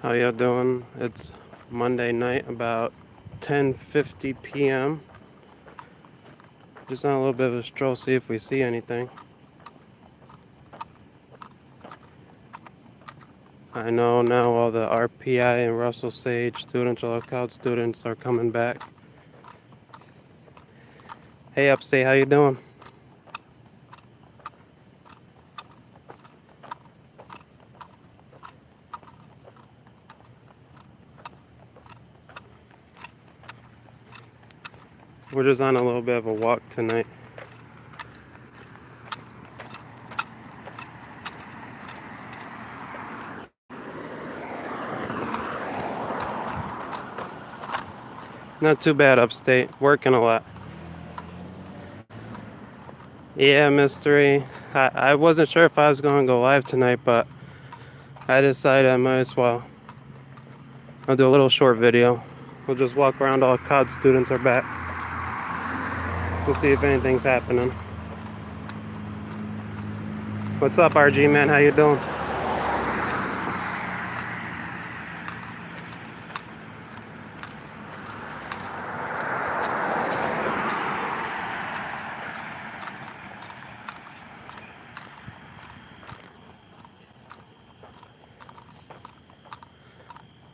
How y'all doing? It's Monday night, about 10:50 p.m. Just on a little bit of a stroll, see if we see anything. I know now all the RPI and Russell Sage students, or lookout students, are coming back. Hey, Upstate, how you doing? We're just on a little bit of a walk tonight. Not too bad, Upstate. Working a lot. Yeah, mystery. I wasn't sure if I was going to go live tonight, but I decided I might as well. I'll do a little short video. We'll just walk around. All COD students are back. We'll see if anything's happening. What's up, RG man? How you doing?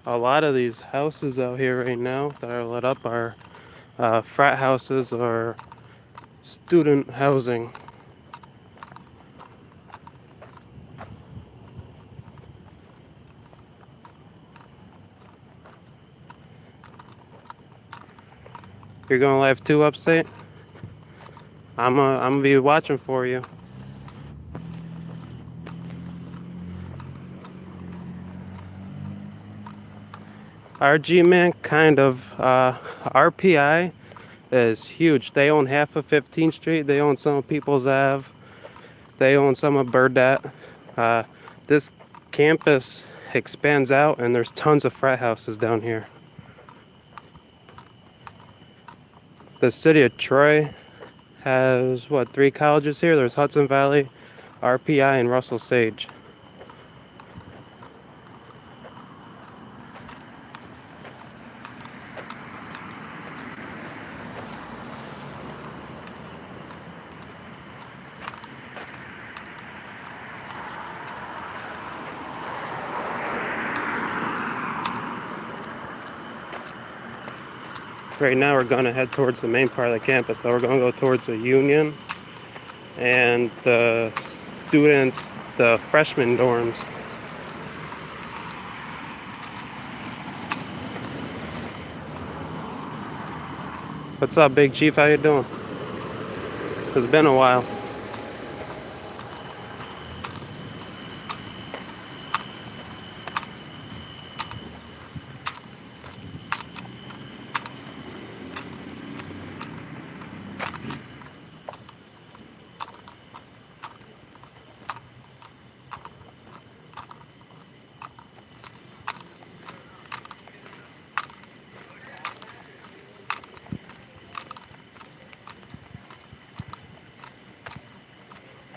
A lot of these houses out here right now that are lit up are frat houses or student housing. You're going live too, Upstate? I'm gonna be watching for you. RG man, kind of. RPI is huge. They own half of 15th Street. They own some of People's Ave. They own some of Burdette. This campus expands out, and there's tons of frat houses down here. The city of Troy has, what, 3 colleges here? There's Hudson Valley, RPI, and Russell Sage. Right now we're going to head towards the main part of the campus, so we're going to go towards the Union and the students, the freshman dorms. What's up, Big Chief? How you doing? It's been a while.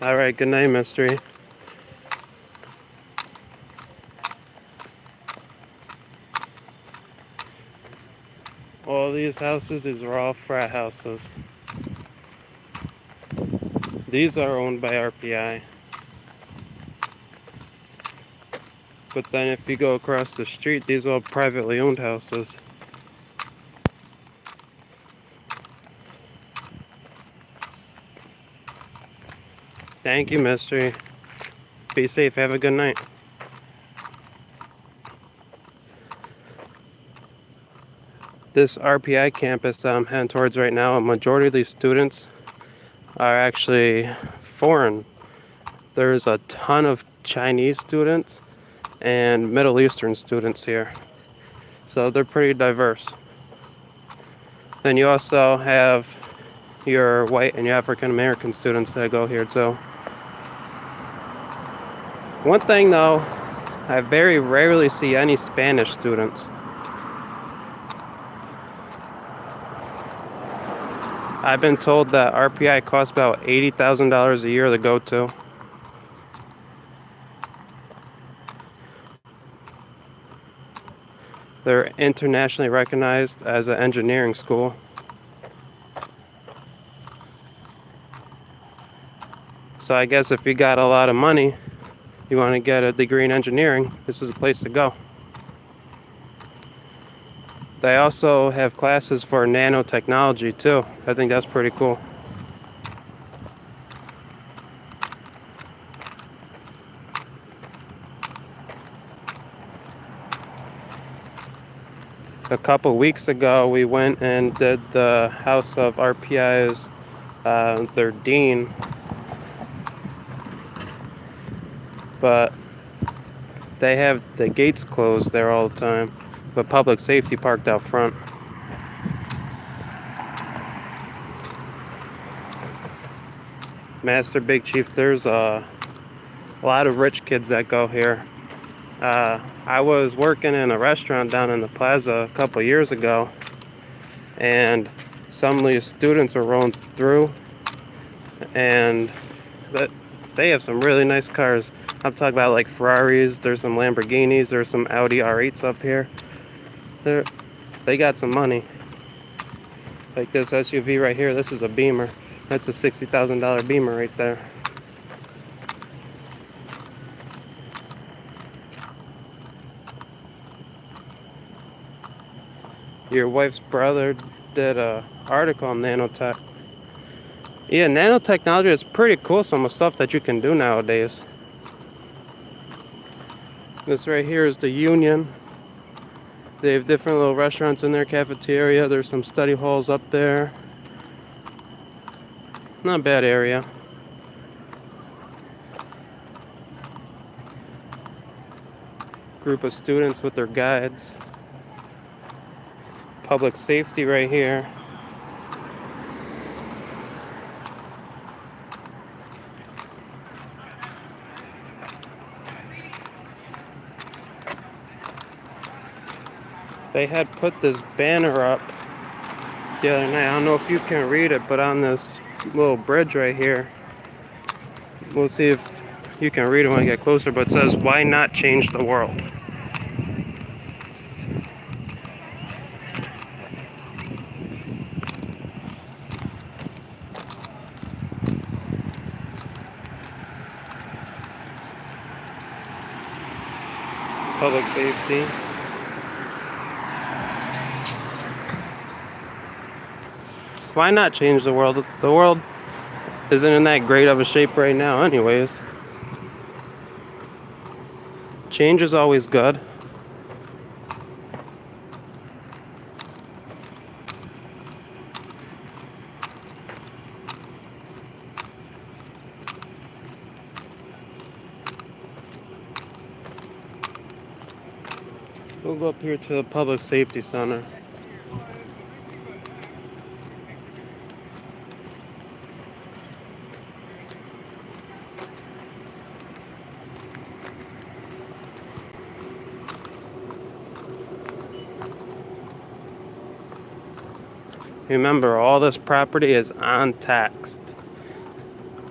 All right, good night, Mystery. All these houses, these are all frat houses. These are owned by RPI. But then if you go across the street, these are all privately owned houses. Thank you, Mystery. Be safe. Have a good night. This RPI campus that I'm heading towards right now, a majority of these students are actually foreign. There's a ton of Chinese students and Middle Eastern students here. So they're pretty diverse. Then you also have your white and your African American students that go here too. One thing though, I very rarely see any Spanish students. I've been told that RPI costs about $80,000 a year to go to. They're internationally recognized as an engineering school. So I guess if you got a lot of money, you want to get a degree in engineering, this is a place to go. They also have classes for nanotechnology too. I think that's pretty cool. A couple weeks ago, we went and did the house of RPI's, their dean. But they have the gates closed there all the time, but public safety parked out front. Master Big Chief, there's a lot of rich kids that go here. I was working in a restaurant down in the plaza a couple years ago, and some of these students were rolling through, and they have some really nice cars. I'm talking about like Ferraris, there's some Lamborghinis, there's some Audi R8s up here. They got some money. Like this SUV right here, this is a Beamer. That's a $60,000 Beamer right there. Your wife's brother did a article on nanotech. Yeah, nanotechnology is pretty cool, some of the stuff that you can do nowadays. This right here is the Union. They have different little restaurants in their cafeteria. There's some study halls up there. Not a bad area. Group of students with their guides. Public safety right here. They had put this banner up the other night. I don't know if you can read it, but on this little bridge right here, we'll see if you can read it when I get closer, but it says, "Why not change the world?" Public safety. Why not change the world? The world isn't in that great of a shape right now anyways. Change is always good. We'll go up here to the Public Safety Center. Remember, all this property is untaxed.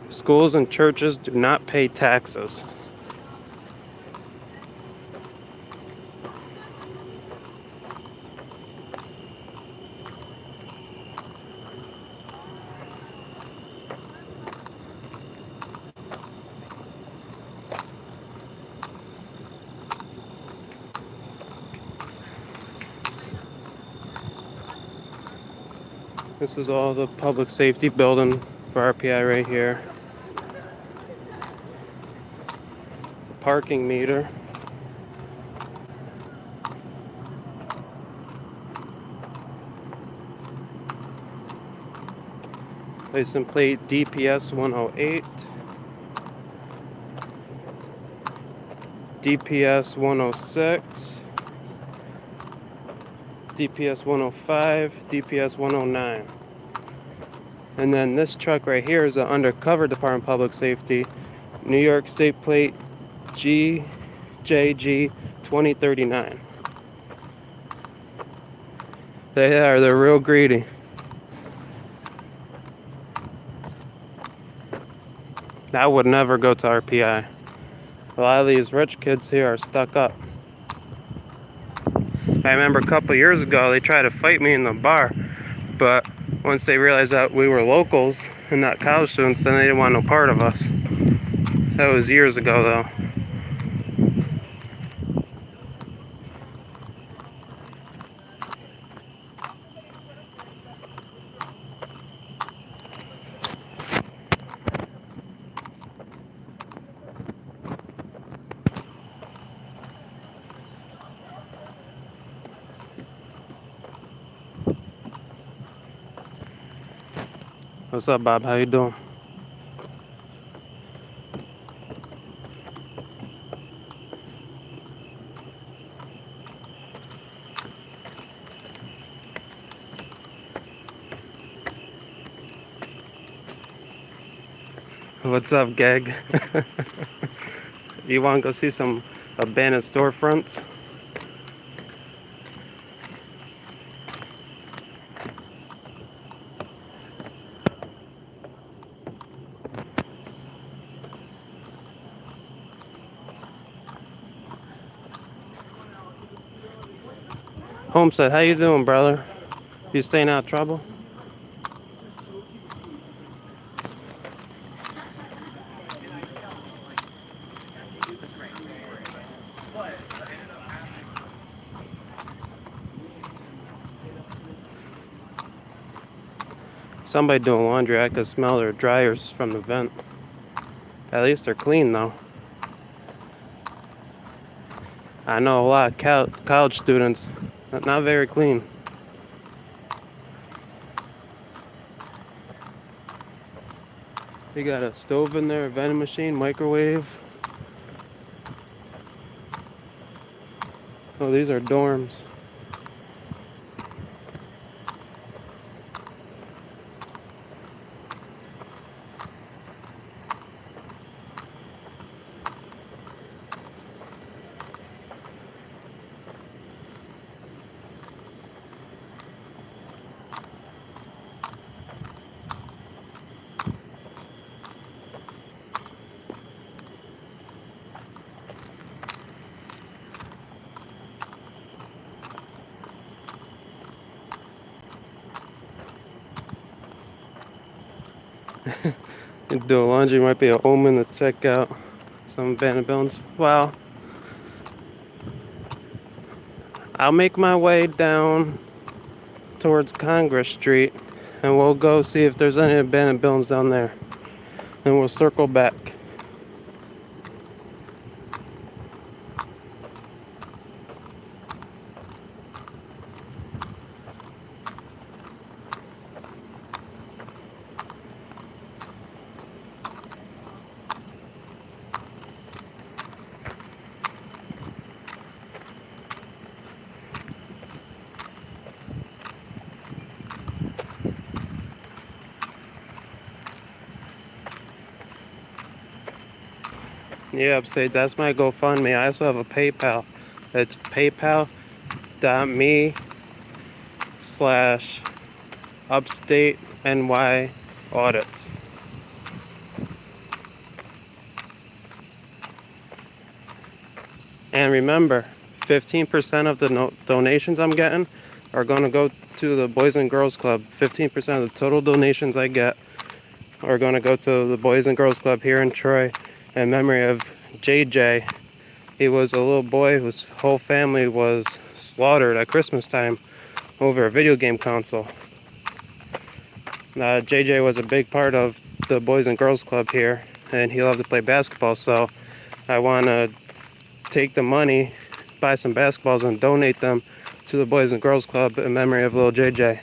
Schools and churches do not pay taxes. This is all the public safety building for RPI right here. Parking meter. License plate DPS 108. DPS 106. DPS 105, DPS 109. And then this truck right here is an undercover Department of Public Safety, New York State Plate GJG 2039. They're real greedy. I would never go to RPI. A lot of these rich kids here are stuck up. I remember a couple years ago they tried to fight me in the bar, but once they realized that we were locals and not college students, then they didn't want no part of us. That was years ago though. What's up, Bob? How you doing? What's up, Gag? You want to go see some abandoned storefronts? Homestead, how you doing, brother? You staying out of trouble? Somebody doing laundry. I could smell their dryers from the vent. At least they're clean though. I know a lot of college students, not very clean. You got a stove in there, a vending machine, microwave. Oh, these are dorms. Doing laundry might be an omen to check out some abandoned buildings. Well, I'll make my way down towards Congress Street and we'll go see if there's any abandoned buildings down there. Then we'll circle back. Yeah, upstate, that's my GoFundMe. I also have a PayPal. It's paypal.me/upstate NY audits. And remember, 15% of the donations I'm getting are going to go to the Boys and Girls Club. 15% of the total donations I get are going to go to the Boys and Girls Club here in Troy in memory of JJ. He was a little boy whose whole family was slaughtered at Christmas time over a video game console. JJ was a big part of the Boys and Girls Club here, and he loved to play basketball, so I want to take the money, buy some basketballs, and donate them to the Boys and Girls Club in memory of little JJ.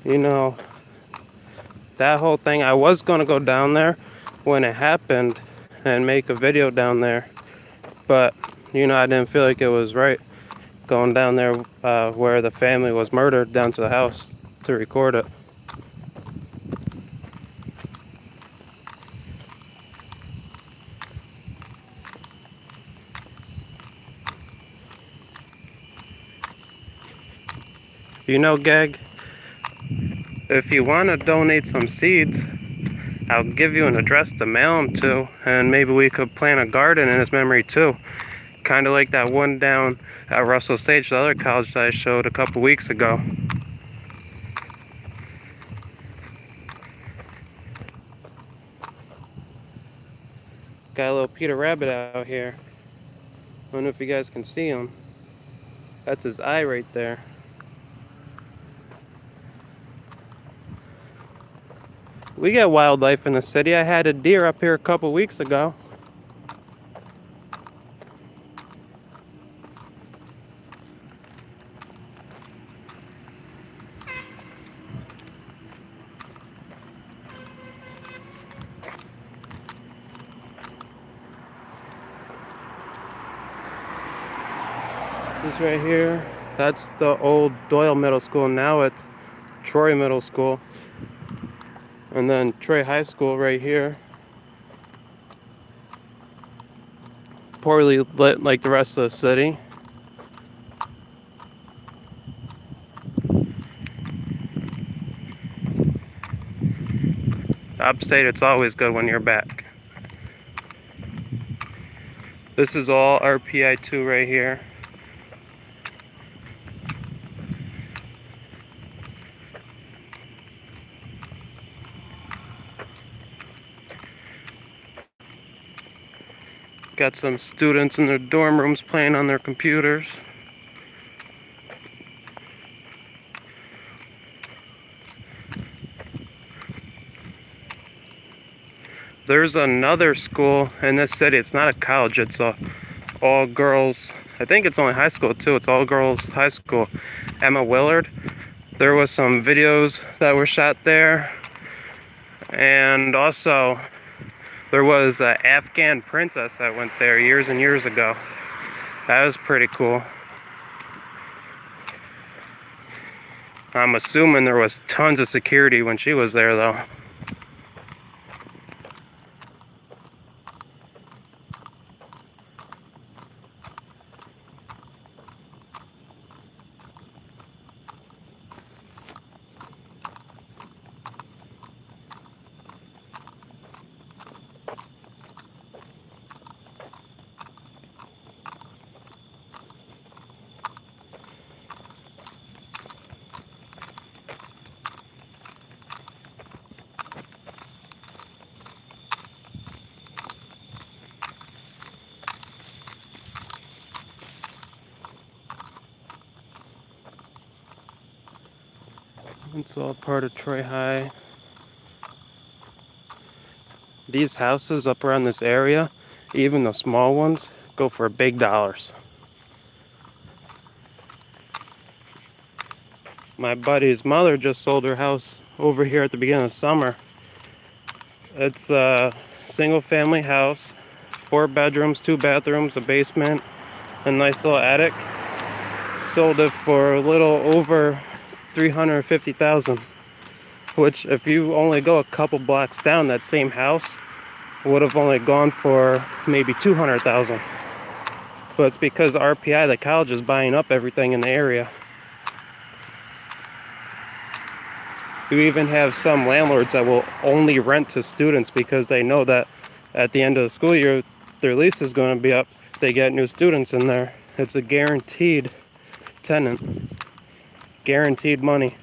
You know, that whole thing, I was going to go down there when it happened and make a video down there, but you know, I didn't feel like it was right going down there where the family was murdered, down to the house to record it. You know, Geg, if you want to donate some seeds, I'll give you an address to mail them to, and maybe we could plant a garden in his memory too. Kind of like that one down at Russell Sage, the other college that I showed a couple weeks ago. Got a little Peter Rabbit out here. I don't know if you guys can see him. That's his eye right there. We get wildlife in the city. I had a deer up here a couple weeks ago. This right here, that's the old Doyle Middle School. Now it's Troy Middle School. And then Troy High School right here. Poorly lit like the rest of the city. Upstate, it's always good when you're back. This is all RPI 2 right here. Got some students in their dorm rooms playing on their computers. There's another school in this city. It's not a college, it's a all girls, I think it's only high school too. It's all girls high school. Emma Willard. There was some videos that were shot there. And also there was an Afghan princess that went there years and years ago. That was pretty cool. I'm assuming there was tons of security when she was there though. It's all part of Troy High. These houses up around this area, even the small ones, go for big dollars. My buddy's mother just sold her house over here at the beginning of summer. It's a single family house, 4 bedrooms, 2 bathrooms, a basement, a nice little attic. Sold it for a little over $350,000, which if you only go a couple blocks down, that same house would have only gone for maybe $200,000. But it's because RPI, the college, is buying up everything in the area. You even have some landlords that will only rent to students because they know that at the end of the school year their lease is going to be up. They get new students in there. It's a guaranteed tenant. Guaranteed money.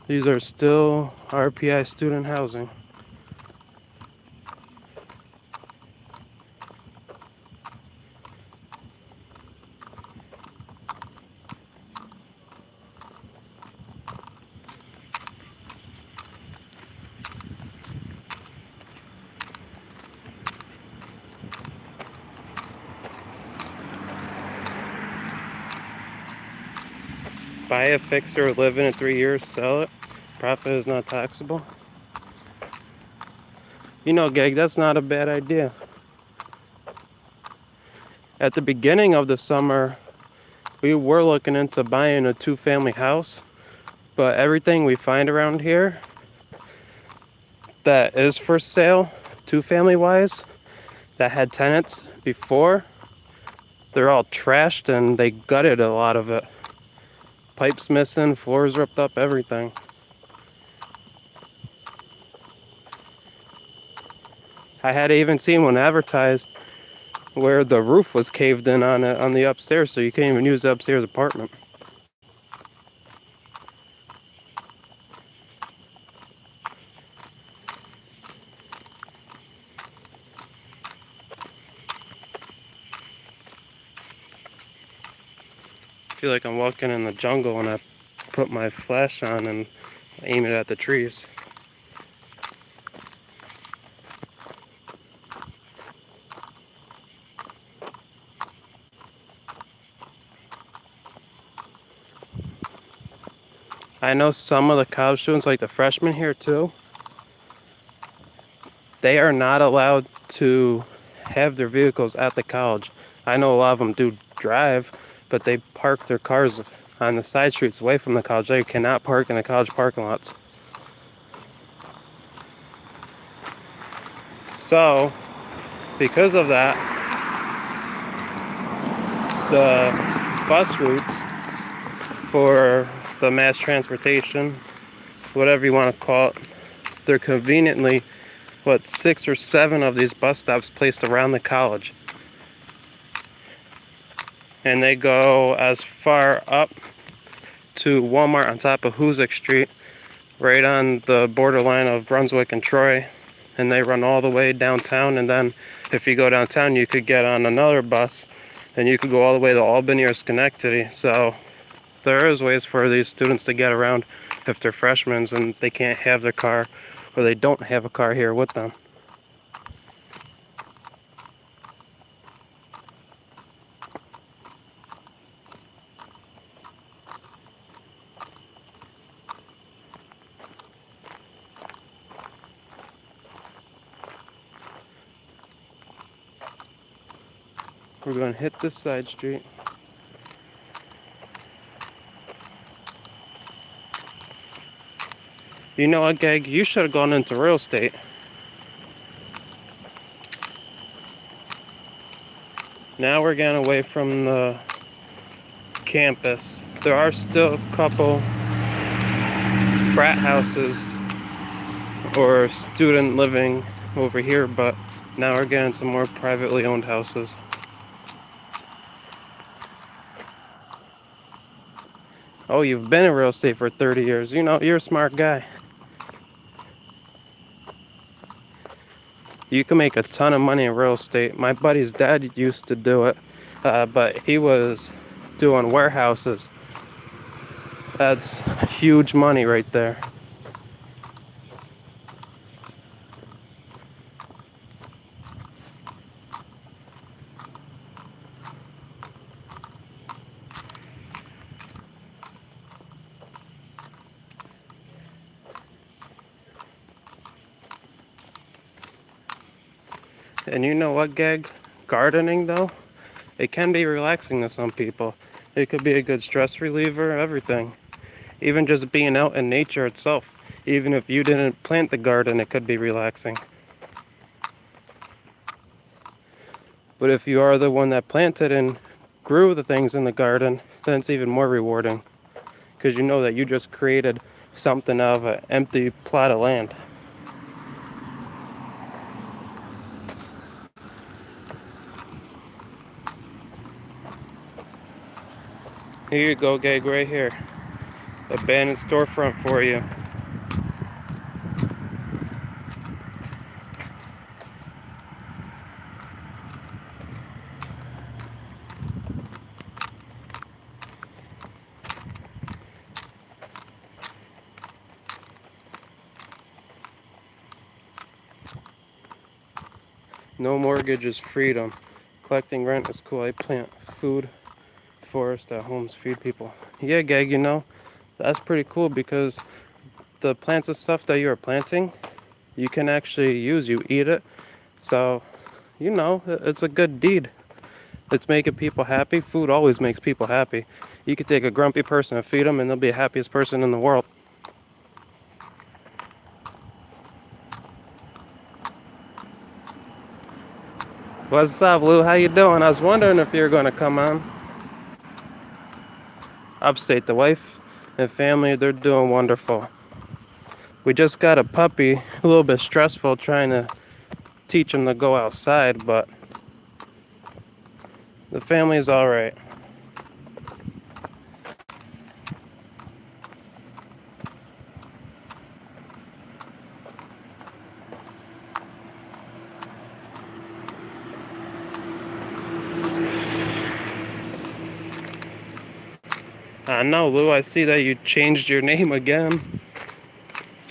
These are still RPI student housing. Buy a fixer, live in it 3 years, sell it. Profit is not taxable. You know, Geg, that's not a bad idea. At the beginning of the summer, We were looking into buying a 2-family house, but everything we find around here that is for sale, 2-family wise, that had tenants before, they're all trashed and they gutted a lot of it. Pipes missing, floors ripped up, everything. I had even seen one advertised where the roof was caved in on it on the upstairs, so you can't even use the upstairs apartment. I feel like I'm walking in the jungle and I put my flash on and aim it at the trees. I know some of the college students, like the freshmen here too, they are not allowed to have their vehicles at the college. I know a lot of them do drive, but they park their cars on the side streets away from the college. They cannot park in the college parking lots. So, because of that, the bus routes for the mass transportation, whatever you want to call it, they're conveniently, 6 or 7 of these bus stops placed around the college. And they go as far up to Walmart on top of Hoosick Street, right on the borderline of Brunswick and Troy. And they run all the way downtown, and then if you go downtown you could get on another bus and you could go all the way to Albany or Schenectady. So there is ways for these students to get around if they're freshmen and they can't have their car, or they don't have a car here with them. We're going to hit this side street. You know what, Gag? You should have gone into real estate. Now we're getting away from the campus. There are still a couple frat houses or student living over here, but now we're getting some more privately owned houses. Oh, you've been in real estate for 30 years. You know, you're a smart guy. You can make a ton of money in real estate. My buddy's dad used to do it, but he was doing warehouses. That's huge money right there. And you know what, Gag? Gardening, though, it can be relaxing to some people. It could be a good stress reliever, everything. Even just being out in nature itself. Even if you didn't plant the garden, it could be relaxing. But if you are the one that planted and grew the things in the garden, then it's even more rewarding. Because you know that you just created something out of an empty plot of land. Here you go, Gag, right here. Abandoned storefront for you. No mortgage is freedom. Collecting rent is cool. I plant food, forest at homes, feed people. Yeah, Gag, you know, that's pretty cool because the plants and stuff that you're planting, you can actually use. You eat it. So, you know, it's a good deed. It's making people happy. Food always makes people happy. You could take a grumpy person and feed them, and they'll be the happiest person in the world. What's up, Lou? How you doing? I was wondering if you were going to come on. Upstate, the wife and family, they're doing wonderful. We just got a puppy, a little bit stressful trying to teach him to go outside, but the family's all right. I know, Lou, I see that you changed your name again.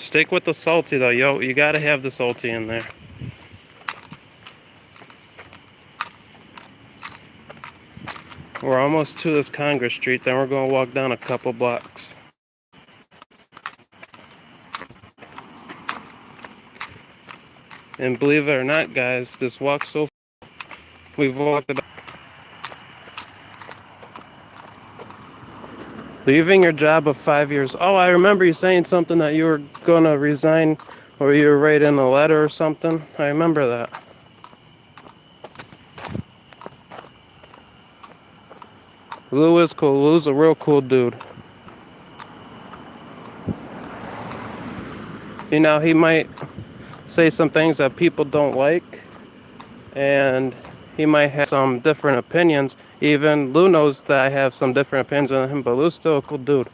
Stick with the salty, though, yo. You gotta have the salty in there. We're almost to this Congress Street, then we're gonna walk down a couple blocks. And believe it or not, guys, this walk's so we've walked about. Leaving your job of 5 years. Oh, I remember you saying something that you were gonna resign, or you were writing a letter or something. I remember that. Lou is cool. Lou's a real cool dude. You know, he might say some things that people don't like, and he might have some different opinions. Even Lou knows that I have some different opinions on him, but Lou's still a cool dude.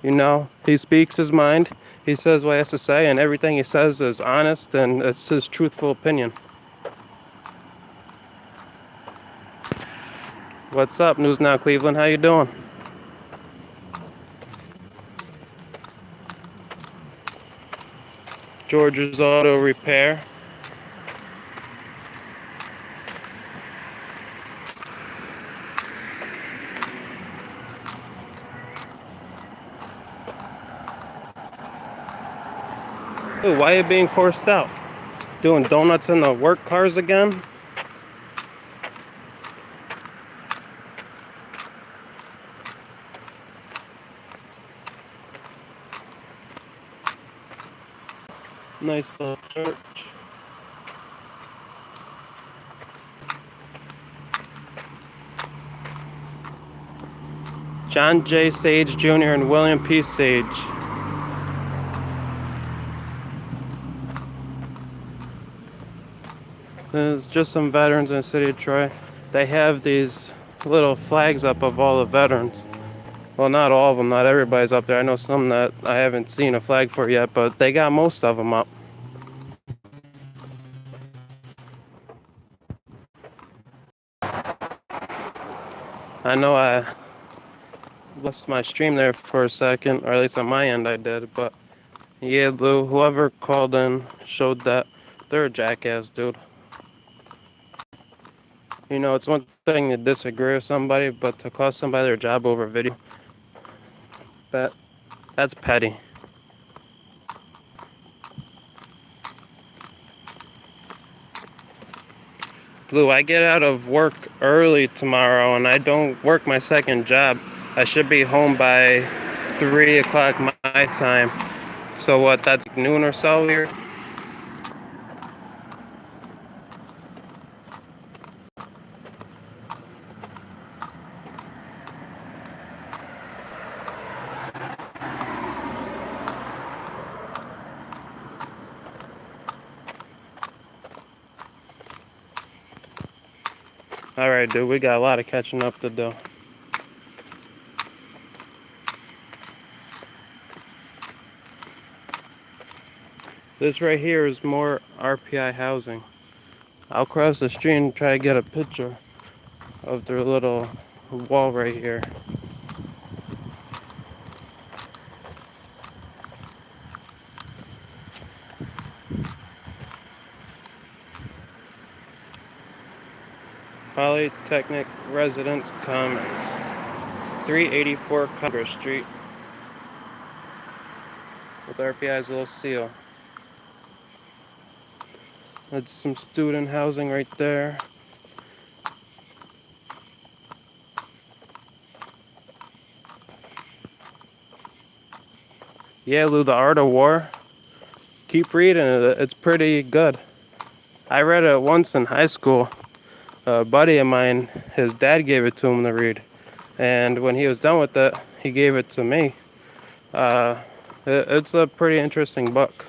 You know, he speaks his mind, he says what he has to say, and everything he says is honest, and it's his truthful opinion. What's up, News Now Cleveland? How you doing? George's Auto Repair. Ooh, why are you being forced out? Doing donuts in the work cars again? Nice little church. John J. Sage Jr. and William P. Sage. There's just some veterans in the city of Troy. They have these little flags up of all the veterans. Well, not all of them, not everybody's up there. I know some that I haven't seen a flag for yet, but they got most of them up. I know I lost my stream there for a second, or at least on my end I did, but yeah, Lou, whoever called in showed that they're a jackass, dude. You know, it's one thing to disagree with somebody, but to cost somebody their job over video, that's petty. Lou, I get out of work early tomorrow, and I don't work my second job. I should be home by 3 o'clock my time. So what, that's noon or so here? Alright, dude, we got a lot of catching up to do. This right here is more RPI housing. I'll cross the street and try to get a picture of their little wall right here. Polytechnic Residence Commons, 384 Congress Street, with RPI's little seal. That's some student housing right there. Yeah, Lou, The Art of War. Keep reading it. It's pretty good. I read it once in high school. A buddy of mine, his dad gave it to him to read. And when he was done with it, he gave it to me. Uh, it's a pretty interesting book.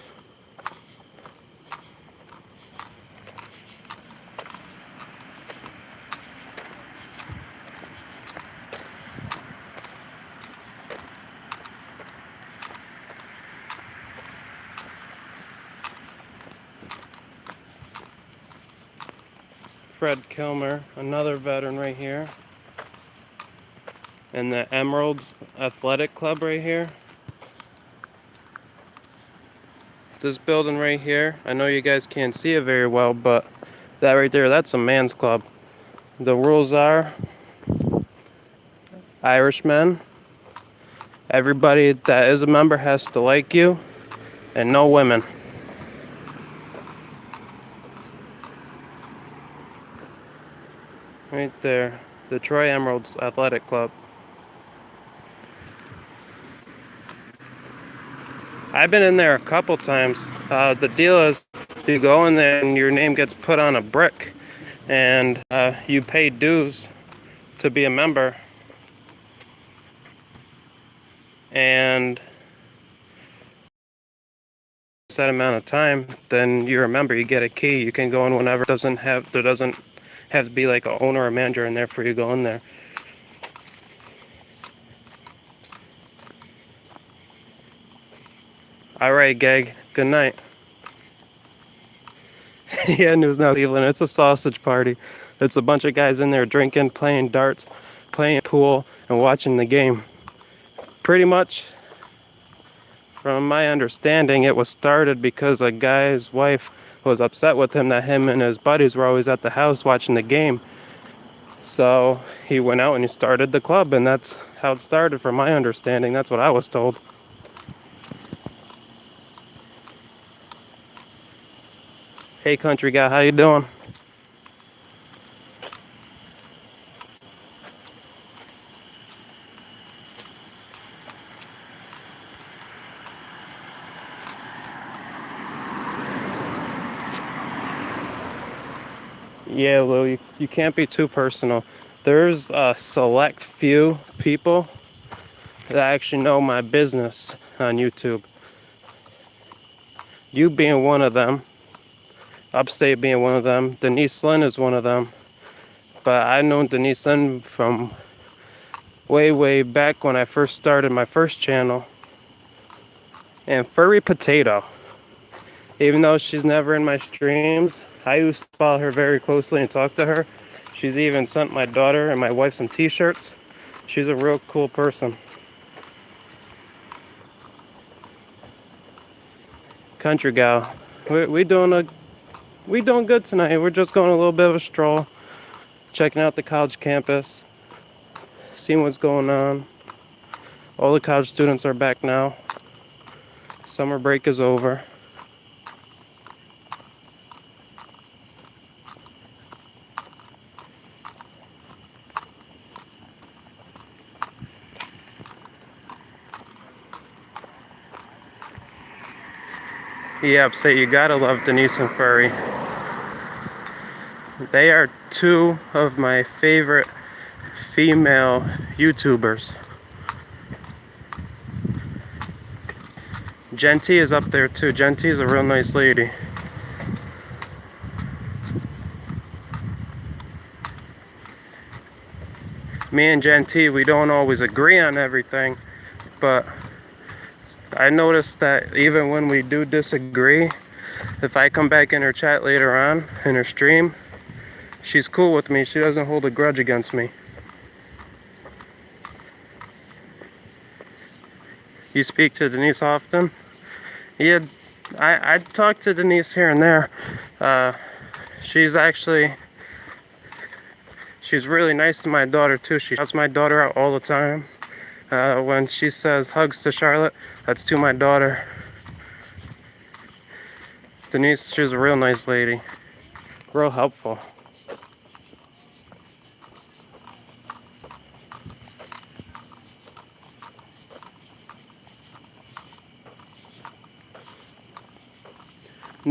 Fred Kilmer, another veteran right here. And the Emeralds Athletic Club right here. This building right here, I know you guys can't see it very well, but that right there, that's a man's club. The rules are Irishmen. Everybody that is a member has to like you, and no women. Right there, the Troy Emeralds Athletic Club. I've been in there a couple times. The deal is you go in there and your name gets put on a brick, and you pay dues to be a member. And set amount of time, then you're a member. You get a key. You can go in whenever. There doesn't have to be like an owner or manager in there for you to go in there. All right, Gag. Good night. Yeah, News Now Cleveland. It's a sausage party. It's a bunch of guys in there drinking, playing darts, playing pool, and watching the game. Pretty much, from my understanding, it was started because a guy's wife was upset with him that him and his buddies were always at the house watching the game. So he went out and he started the club, and that's how it started from my understanding. That's what I was told. Hey country guy, how you doing? Yeah, Lou, you can't be too personal. There's a select few people that actually know my business on YouTube. You being one of them, Upstate being one of them, Denise Lynn is one of them. But I've known Denise Lynn from way back when I first started my first channel. And Furry Potato, even though she's never in my streams, I used to follow her very closely and talk to her. She's even sent my daughter and my wife some t-shirts. She's a real cool person. Country gal. We doing good tonight. We're just going a little bit of a stroll, checking out the college campus, seeing what's going on. All the college students are back now. Summer break is over. Yeah, Upstate, you gotta love Denise and Furry. They are two of my favorite female YouTubers. Genty is up there too. Genty is a real nice lady. Me and Genty, we don't always agree on everything, but I noticed that even when we do disagree, if I come back in her chat later on, in her stream, she's cool with me. She doesn't hold a grudge against me. You speak to Denise often? Yeah, I talk to Denise here and there. She's really nice to my daughter too. She shouts my daughter out all the time. When she says hugs to Charlotte, that's to my daughter. Denise, she's a real nice lady. Real helpful.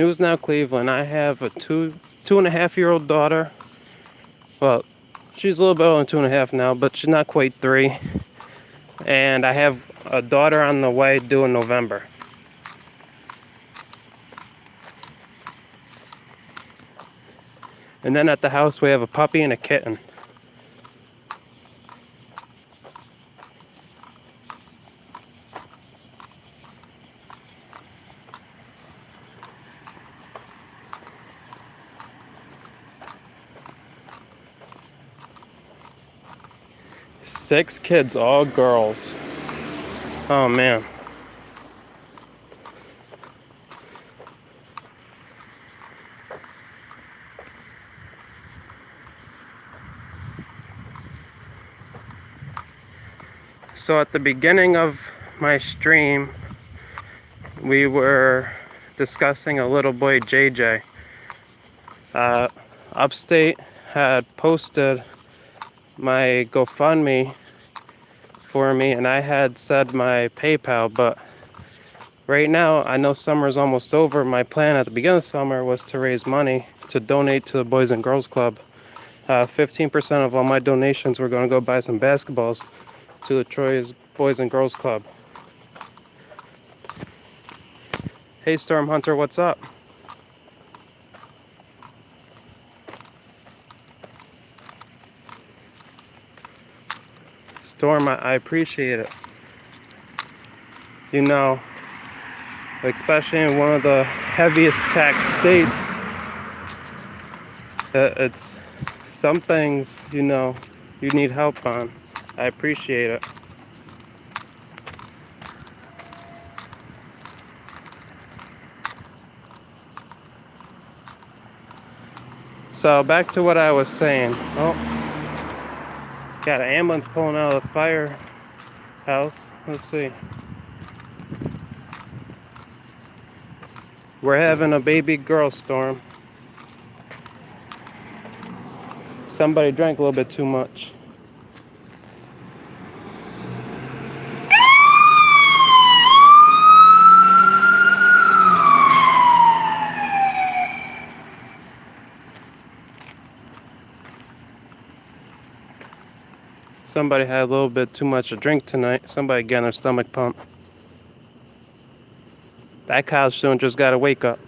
News Now Cleveland. I have a two and a half year old daughter. Well, she's a little bit older than 2.5 now, but she's not quite 3. And I have a daughter on the way due in November. And then at the house we have a puppy and a kitten. Six kids, all girls. Oh man. So at the beginning of my stream, we were discussing a little boy, JJ. Upstate had posted my GoFundMe for me, and I had said my PayPal, but right now, I know summer's almost over. My plan at the beginning of summer was to raise money to donate to the Boys and Girls Club. 15% of all my donations were going to go buy some basketballs to the Troy's Boys and Girls Club. Hey Storm Hunter, what's up? Storm, I appreciate it. You know, especially in one of the heaviest tax states, it's some things, you know, you need help on. I appreciate it. So back to what I was saying. Oh, got an ambulance pulling out of the firehouse. Let's see. We're having a baby girl, Storm. Somebody drank a little bit too much. Somebody had a little bit too much to drink tonight. Somebody getting their stomach pumped. That college student just got to wake up.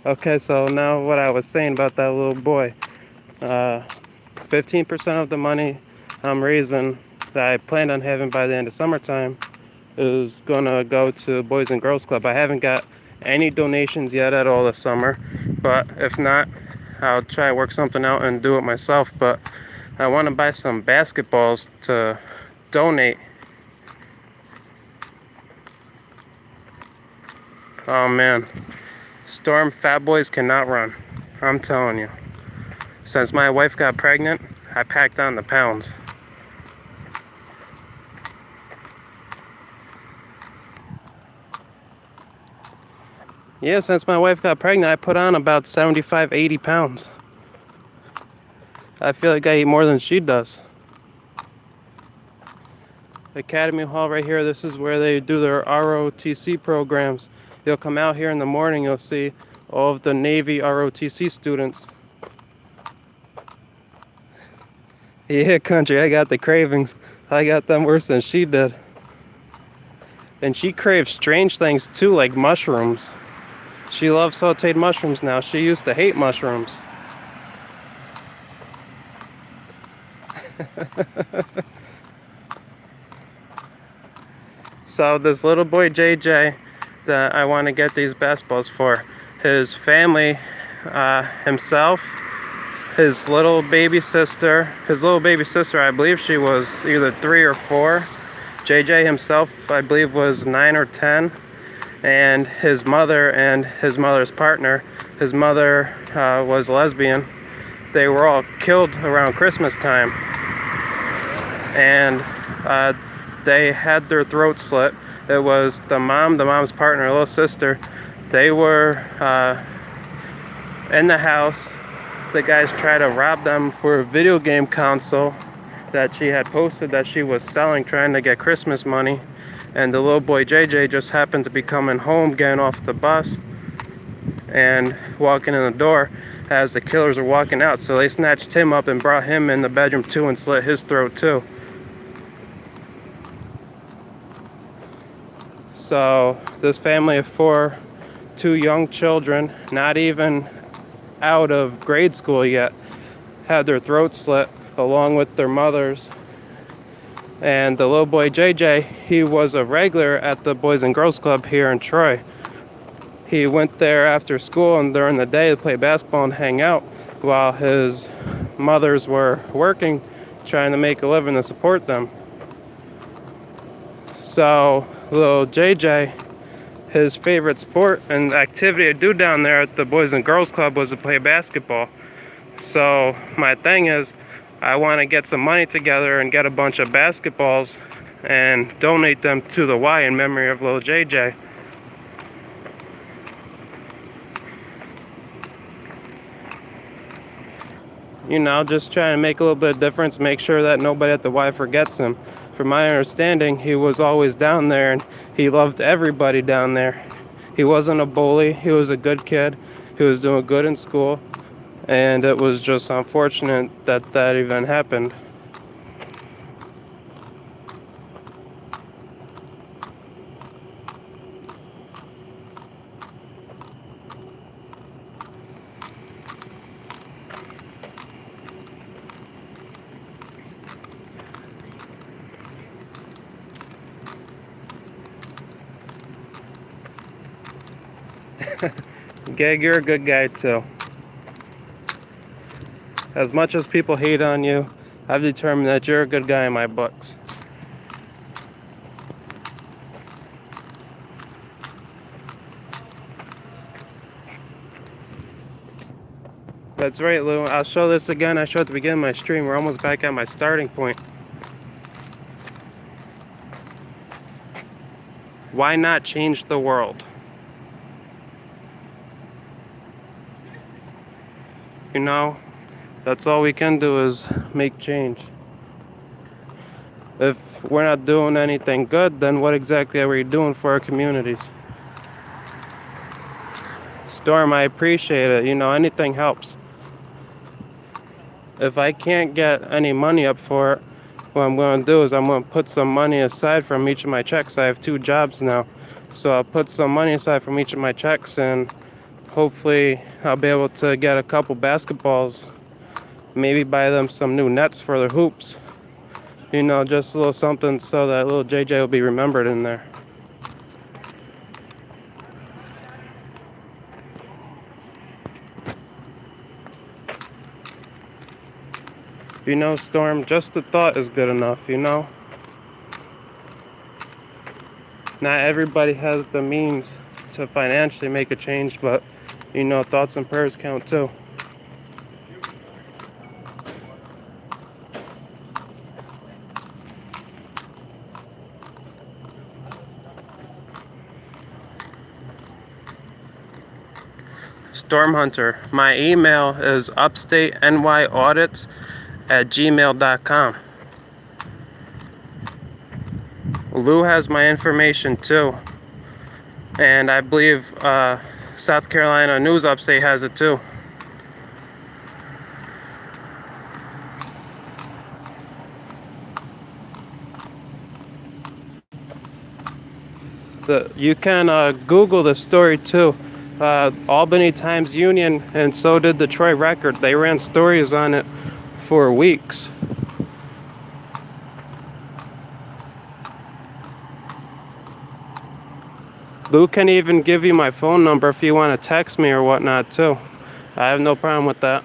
Okay, so now what I was saying about that little boy. 15% of the money I'm raising that I planned on having by the end of summertime is gonna go to Boys and Girls Club. I haven't got any donations yet at all this summer, but if not, I'll try to work something out and do it myself. But I want to buy some basketballs to donate. Oh man, Storm, fat boys cannot run. I'm telling you. Since my wife got pregnant, I packed on the pounds. Yeah, since my wife got pregnant, I put on about 75, 80 pounds. I feel like I eat more than she does. Academy Hall right here, this is where they do their ROTC programs. You'll come out here in the morning, you'll see all of the Navy ROTC students. Yeah, country, I got the cravings. I got them worse than she did. And she craves strange things too, like mushrooms. She loves sauteed mushrooms now. She used to hate mushrooms. So this little boy JJ that I want to get these basketballs for, his family, himself, his little baby sister, I believe she was either 3 or 4. JJ himself, I believe, was 9 or 10. And his mother and his mother's partner, his mother was lesbian. They were all killed around Christmas time. And they had their throats slit. It was the mom's partner, little sister. They were in the house. The guys tried to rob them for a video game console that she had posted that she was selling, trying to get Christmas money. and the little boy JJ just happened to be coming home, getting off the bus and walking in the door as the killers were walking out. So they snatched him up and brought him in the bedroom too and slit his throat too. So this family of four, two young children, not even out of grade school yet, had their throats slit along with their mothers. And the little boy JJ, he was a regular at the Boys and Girls Club here in Troy. He went there after school and during the day to play basketball and hang out while his mothers were working, trying to make a living to support them. So little JJ, his favorite sport and activity to do down there at the Boys and Girls Club was to play basketball. So my thing is, I want to get some money together and get a bunch of basketballs and donate them to the Y in memory of little JJ. You know, just trying to make a little bit of difference, make sure that nobody at the Y forgets him. From my understanding, he was always down there and he loved everybody down there. He wasn't a bully, he was a good kid, he was doing good in school, and it was just unfortunate that that event happened. Gag, you're a good guy too. As much as people hate on you, I've determined that you're a good guy in my books. That's right, Lou. I'll show this again. I showed at the beginning of my stream. We're almost back at my starting point. Why not change the world? You know, that's all we can do is make change. If we're not doing anything good, then what exactly are we doing for our communities? Storm, I appreciate it. You know, anything helps. If I can't get any money up for it, what I'm going to do is I'm going to put some money aside from each of my checks. I have 2 jobs now. So I'll put some money aside from each of my checks and hopefully I'll be able to get a couple basketballs, maybe buy them some new nets for their hoops. You know, just a little something so that little JJ will be remembered in there. You know, Storm, just the thought is good enough, you know? Not everybody has the means to financially make a change, but you know, thoughts and prayers count too. Storm Hunter, my email is upstateNYaudits@gmail.com. Lou has my information too, and I believe South Carolina News Upstate has it too. You can Google the story too. Albany Times Union and so did the Troy Record. They ran stories on it for weeks. Lou can even give you my phone number if you want to text me or whatnot too. I have no problem with that.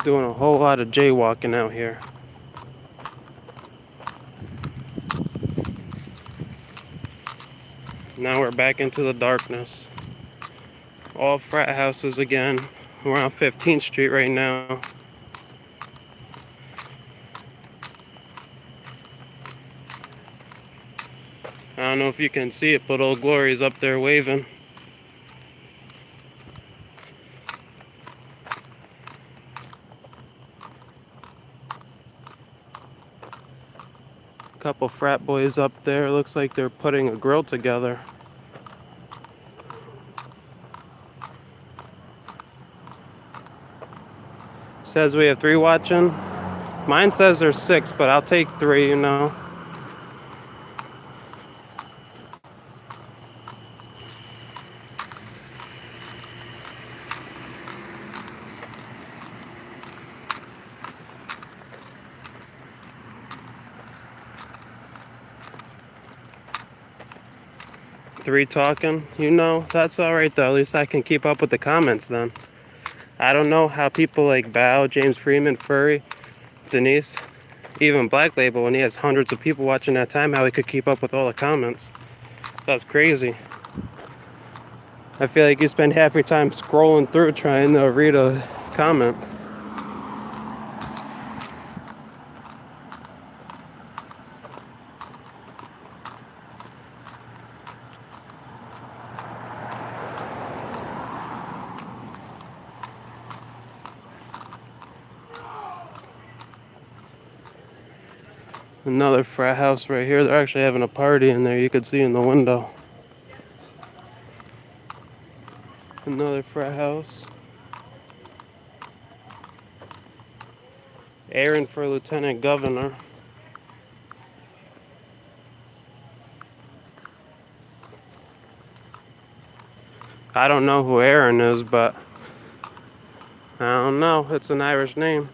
Doing a whole lot of jaywalking out here. Now we're back into the darkness. All frat houses again. We're on 15th Street right now. I don't know if you can see it, but Old Glory's up there waving. Couple frat boys up there. Looks like they're putting a grill together. Says we have 3 watching. Mine says there's 6, but I'll take 3, you know. Three talking, you know, that's alright though. At least I can keep up with the comments then. I don't know how people like Bao, James Freeman, Furry, Denise, even Black Label, when he has hundreds of people watching that time, how he could keep up with all the comments. That's crazy. I feel like you spend half your time scrolling through trying to read a comment. Another frat house right here. They're actually having a party in there. You could see in the window. Another frat house. Aaron for lieutenant governor. I don't know who Aaron is, but I don't know. It's an Irish name.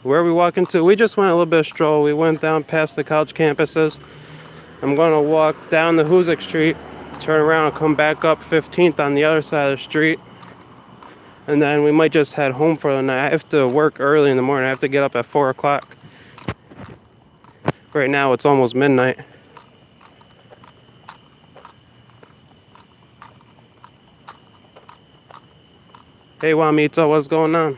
Where are we walking to? We just went a little bit of stroll. We went down past the college campuses. I'm going to walk down the Hoosick Street, turn around and come back up 15th on the other side of the street. And then we might just head home for the night. I have to work early in the morning. I have to get up at 4 o'clock. Right now it's almost midnight. Hey Wamito, what's going on?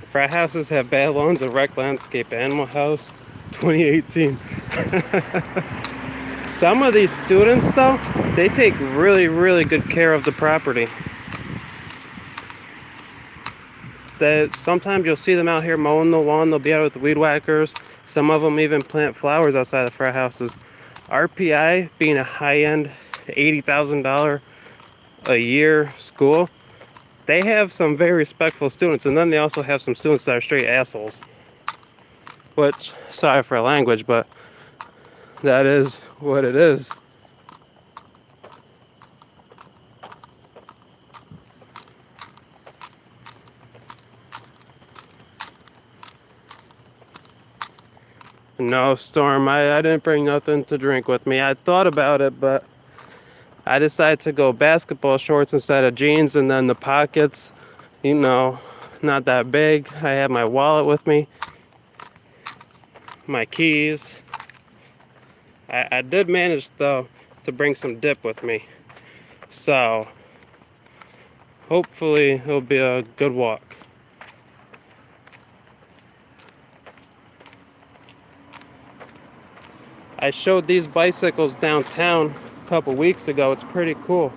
Frat houses have bad lawns and wrecked landscape. Animal House 2018. Some of these students though, they take really good care of the property. Sometimes you'll see them out here mowing the lawn. They'll be out with the weed whackers. Some of them even plant flowers outside the frat houses. RPI being a high-end $80,000 a year school, they have some very respectful students, and then they also have some students that are straight assholes. Which, sorry for language, but that is what it is. No, Storm, I didn't bring nothing to drink with me. I thought about it, but I decided to go basketball shorts instead of jeans, and then the pockets, you know, not that big. I had my wallet with me, my keys. I did manage, though, to bring some dip with me. So, hopefully it'll be a good walk. I showed these bicycles downtown a couple weeks ago. It's pretty cool.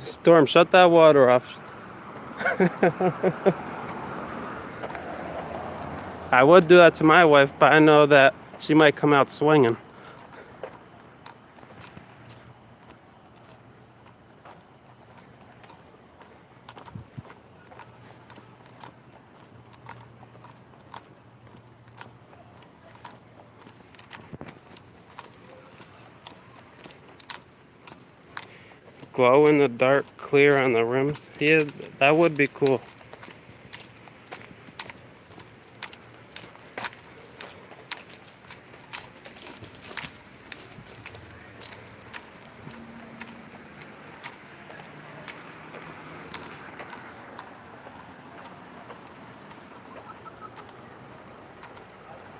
Storm, shut that water off. I would do that to my wife, but I know that she might come out swinging. glow in the dark clear on the rims. Yeah, that would be cool.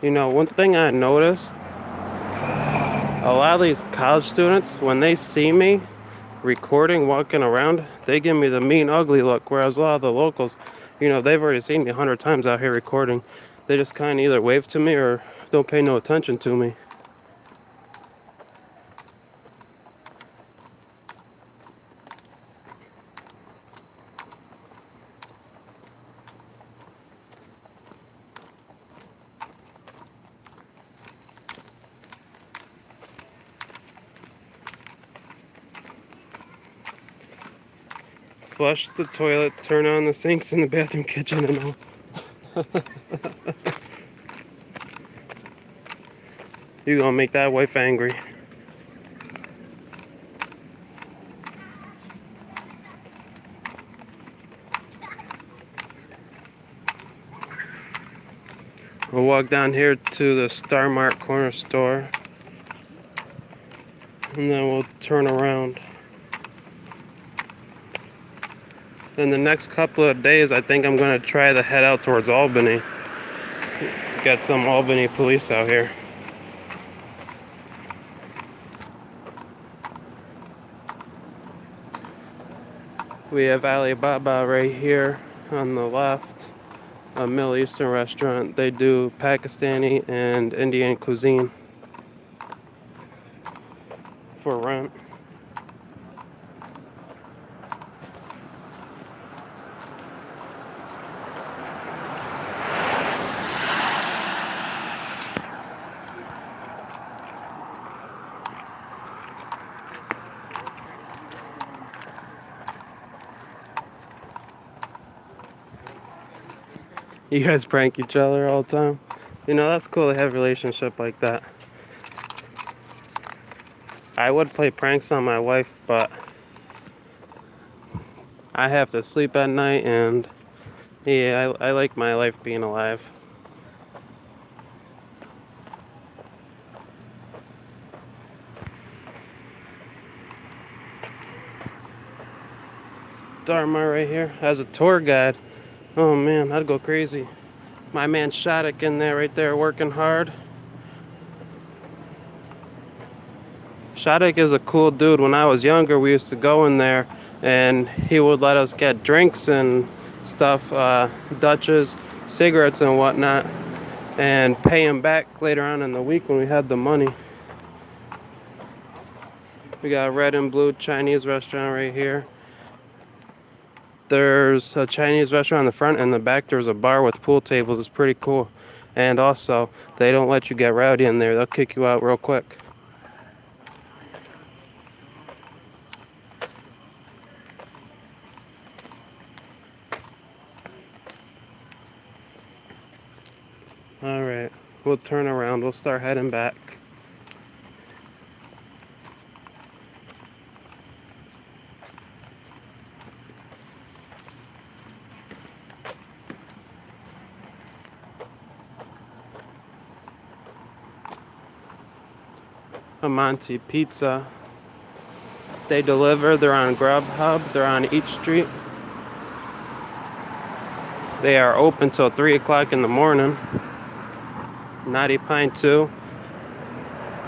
You know, one thing I noticed, a lot of these college students, when they see me recording, walking around, they give me the mean, ugly look. Whereas a lot of the locals, you know, they've already seen me 100 times out here recording. They just kind of either wave to me or don't pay no attention to me. Flush the toilet, turn on the sinks in the bathroom, kitchen, and all. You gonna make that wife angry. We'll walk down here to the Star Mart corner store, and then we'll turn around. In the next couple of days, I think I'm gonna try to head out towards Albany. Got some Albany police out here. We have Alibaba right here on the left, a Middle Eastern restaurant. They do Pakistani and Indian cuisine for rent. You guys prank each other all the time. You know, that's cool to have a relationship like that. I would play pranks on my wife, but I have to sleep at night, and yeah, I like my life being alive. Dharma right here as a tour guide. Oh man, I'd go crazy. My man Shattuck in there right there working hard. Shattuck is a cool dude. When I was younger, we used to go in there and he would let us get drinks and stuff, Dutches, cigarettes and whatnot, and pay him back later on in the week when we had the money. We got a red and blue Chinese restaurant right here. There's a Chinese restaurant in the front, and in the back there's a bar with pool tables. It's pretty cool. And also, they don't let you get rowdy in there. They'll kick you out real quick. Alright, we'll turn around. We'll start heading back. Amonte Pizza. They deliver. They're on Grubhub. They're on each street. They are open till 3 o'clock in the morning. Naughty Pine 2,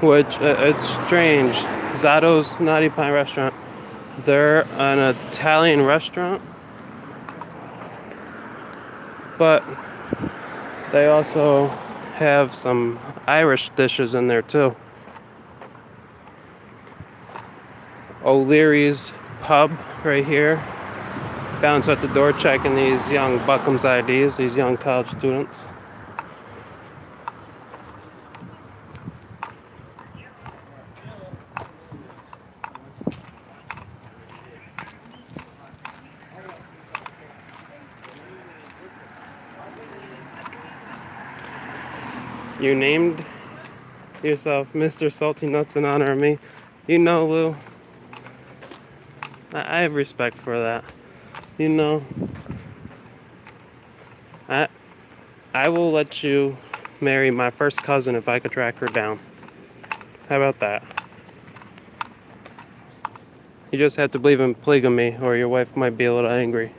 which it's strange. Zatto's Naughty Pine restaurant. They're an Italian restaurant, but they also have some Irish dishes in there too. O'Leary's Pub right here. Bounce at the door checking these young Buckham's IDs, these young college students. You named yourself Mr. Salty Nuts in honor of me. You know, Lou, I have respect for that. You know, I I will let you marry my first cousin if I could track her down. How about that? You just have to believe in polygamy, or your wife might be a little angry.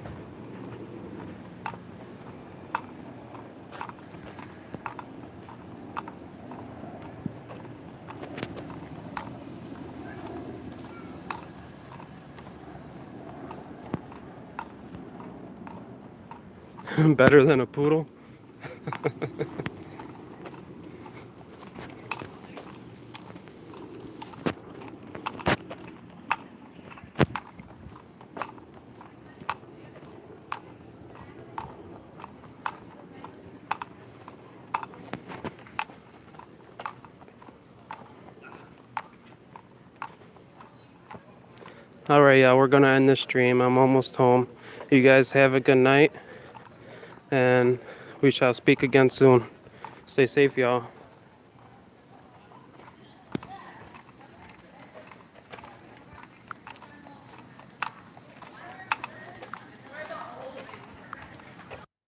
Better than a poodle? Alright, yeah, we're gonna end this stream. I'm almost home. You guys have a good night, and we shall speak again soon. Stay safe, y'all.